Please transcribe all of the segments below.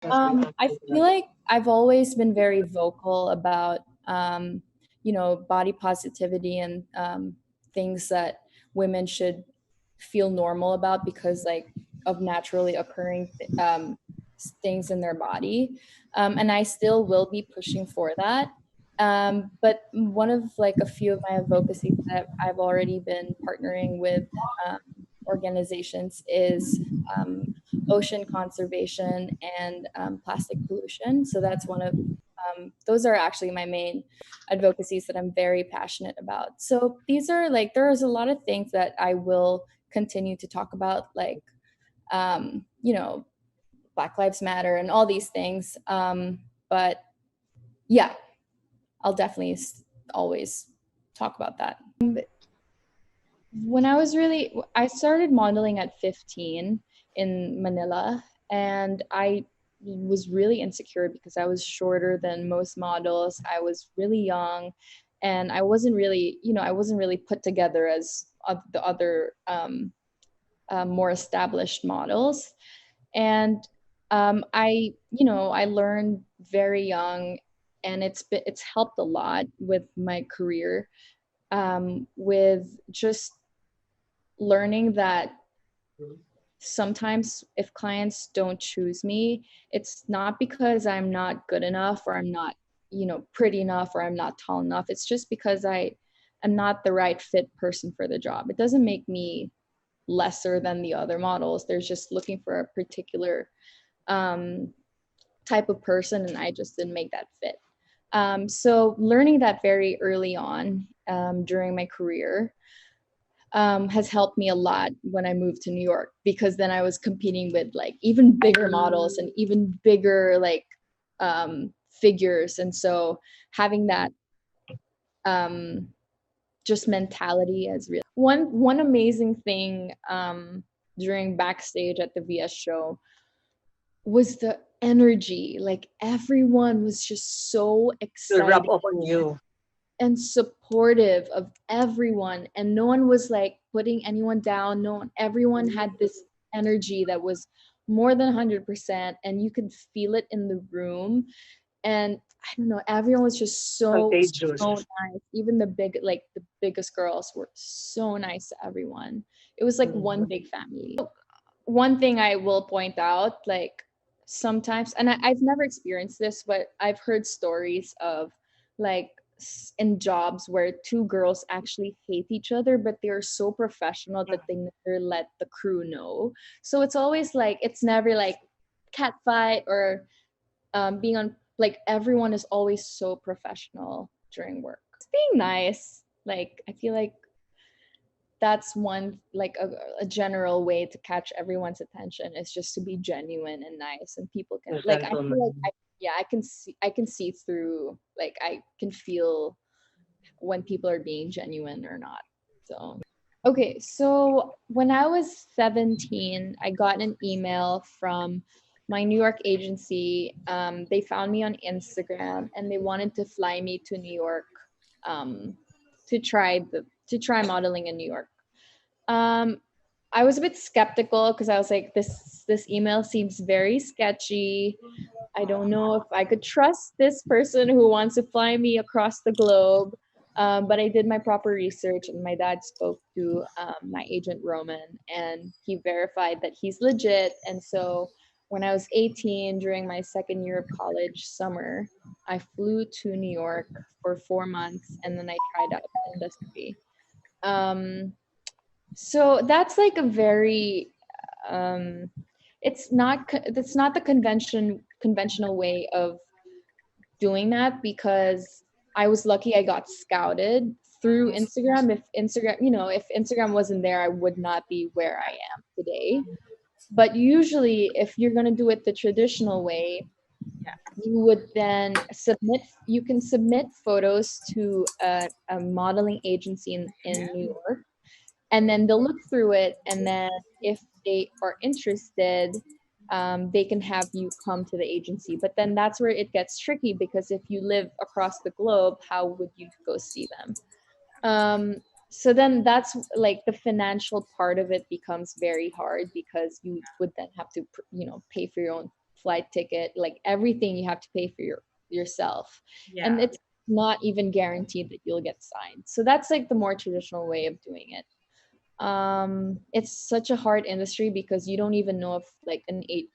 I feel like I've always been very vocal about, body positivity and things that women should feel normal about because, like, of naturally occurring things in their body. And I still will be pushing for that. But one of like a few of my advocacies that I've already been partnering with um, organizations is ocean conservation and plastic pollution. So that's one of those are actually my main advocacies that I'm very passionate about. So these are like there's a lot of things that I will continue to talk about, like you know, Black Lives Matter and all these things. But yeah, I'll definitely always talk about that. When I started modeling at 15 in Manila, and I was really insecure because I was shorter than most models. I was really young, and I wasn't really, I wasn't really put together as the other more established models. And I learned very young, and it's helped a lot with my career, with just learning that sometimes if clients don't choose me, it's not because I'm not good enough or I'm not, pretty enough or I'm not tall enough. It's just because I am not the right fit person for the job. It doesn't make me lesser than the other models. They're just looking for a particular um, type of person, and I just didn't make that fit. So learning that very early on during my career has helped me a lot when I moved to New York, because then I was competing with like even bigger models and even bigger like figures. And so having that um, just mentality as real. One amazing thing during Backstage at the VS show was the energy. Like everyone was just so To excited rub off on you. and supportive of everyone, and no one was like putting anyone down. No one, everyone had this energy that was more than 100%, and you could feel it in the room. And I don't know, everyone was just so Contagious. nice. Even the biggest girls were so nice to everyone. It was like one Mhm. big family. One thing I will point out, like sometimes, and I've never experienced this, but I've heard stories of like in jobs where two girls actually hate each other, but they're so professional that they never let the crew know. So it's always like, it's never like cat fight or being on, like everyone is always so professional during work. It's being nice. Like I feel like that's one, like a general way to catch everyone's attention is just to be genuine and nice, and people can, A like, I feel like gentleman. yeah, I can see through, like I can feel when people are being genuine or not. So okay, so when I was 17, I got an email from my New York agency. They found me on Instagram and they wanted to fly me to New York um, to try modeling in New York. um, I was a bit skeptical because I was like, this email seems very sketchy. I don't know if I could trust this person who wants to fly me across the globe. But I did my proper research, and my dad spoke to my agent Roman, and he verified that he's legit. And so, when I was 18, during my second year of college summer, I flew to New York for 4 months, and then I tried out the industry. Um, so that's like a very um it's not the conventional way of doing that, because I was lucky I got scouted through Instagram. If Instagram wasn't there, I would not be where I am today. But usually if you're going to do it the traditional way, you would then you can submit photos to a modeling agency in New York, and then they'll look through it, and then if they are interested, they can have you come to the agency. But then that's where it gets tricky, because if you live across the globe, how would you go see them? um, so then that's like the financial part of it becomes very hard, because you would then have to pay for your own flight ticket, like everything you have to pay for yourself. And Yeah. it's not even guaranteed that you'll get signed. So that's like the more traditional way of doing it. It's such a hard industry because you don't even know if like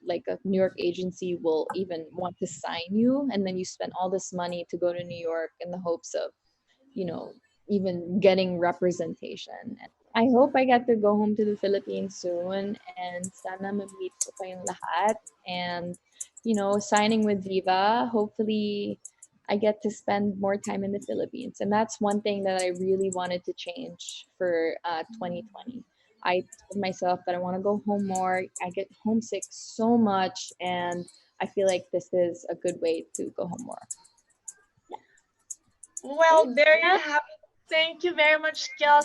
like a New York agency will even want to sign you, and then you spend all this money to go to New York in the hopes of, you know, even getting representation. And I hope I get to go home to the Philippines soon, and sana ma-meet ko kayong lahat. And, signing with Viva, hopefully I get to spend more time in the Philippines. And that's one thing that I really wanted to change for 2020. I told myself that I want to go home more. I get homesick so much, and I feel like this is a good way to go home more. Well, there you have it. Thank you very much, Kelsey.